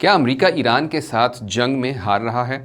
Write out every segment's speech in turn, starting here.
کیا امریکہ ایران کے ساتھ جنگ میں ہار رہا ہے؟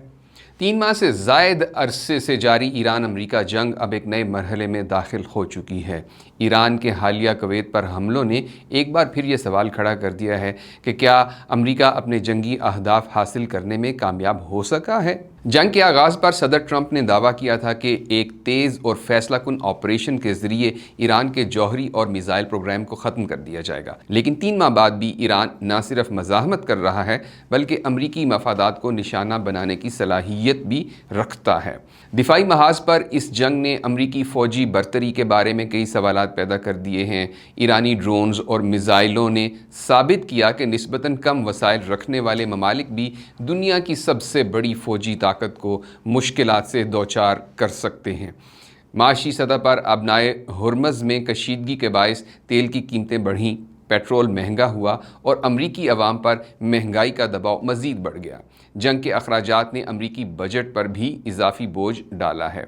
3 ماہ سے زائد عرصے سے جاری ایران امریکہ جنگ اب ایک نئے مرحلے میں داخل ہو چکی ہے۔ ایران کے حالیہ کویت پر حملوں نے ایک بار پھر یہ سوال کھڑا کر دیا ہے کہ کیا امریکہ اپنے جنگی اہداف حاصل کرنے میں کامیاب ہو سکا ہے؟ جنگ کے آغاز پر صدر ٹرمپ نے دعویٰ کیا تھا کہ ایک تیز اور فیصلہ کن آپریشن کے ذریعے ایران کے جوہری اور میزائل پروگرام کو ختم کر دیا جائے گا، لیکن 3 ماہ بعد بھی ایران نہ صرف مزاحمت کر رہا ہے بلکہ امریکی مفادات کو نشانہ بنانے کی صلاحیت بھی رکھتا ہے۔ دفاعی محاذ پر اس جنگ نے امریکی فوجی برتری کے بارے میں کئی سوالات پیدا کر دیے ہیں۔ ایرانی ڈرونز اور میزائلوں نے ثابت کیا کہ نسبتاً کم وسائل رکھنے والے ممالک بھی دنیا کی سب سے بڑی فوجی طاقت کو مشکلات سے دوچار کر سکتے ہیں۔ معاشی سطح پر ابنائے ہرمز میں کشیدگی کے باعث تیل کی قیمتیں بڑھیں، پیٹرول مہنگا ہوا اور امریکی عوام پر مہنگائی کا دباؤ مزید بڑھ گیا۔ جنگ کے اخراجات نے امریکی بجٹ پر بھی اضافی بوجھ ڈالا ہے۔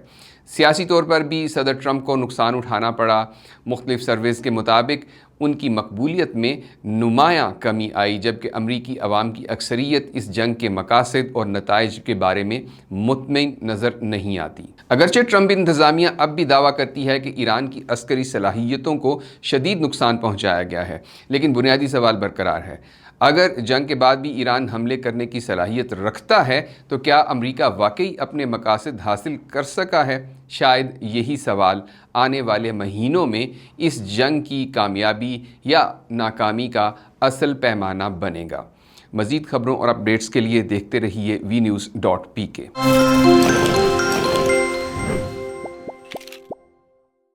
سیاسی طور پر بھی صدر ٹرمپ کو نقصان اٹھانا پڑا۔ مختلف سرویز کے مطابق ان کی مقبولیت میں نمایاں کمی آئی، جبکہ امریکی عوام کی اکثریت اس جنگ کے مقاصد اور نتائج کے بارے میں مطمئن نظر نہیں آتی۔ اگرچہ ٹرمپ انتظامیہ اب بھی دعویٰ کرتی ہے کہ ایران کی عسکری صلاحیتوں کو شدید نقصان پہنچایا گیا ہے، لیکن بنیادی سوال برقرار ہے۔ اگر جنگ کے بعد بھی ایران حملے کرنے کی صلاحیت رکھتا ہے تو کیا امریکہ واقعی اپنے مقاصد حاصل کر سکا ہے؟ شاید یہی سوال آنے والے مہینوں میں اس جنگ کی کامیابی یا ناکامی کا اصل پیمانہ بنے گا۔ مزید خبروں اور اپڈیٹس کے لیے دیکھتے رہیے VNews.PK۔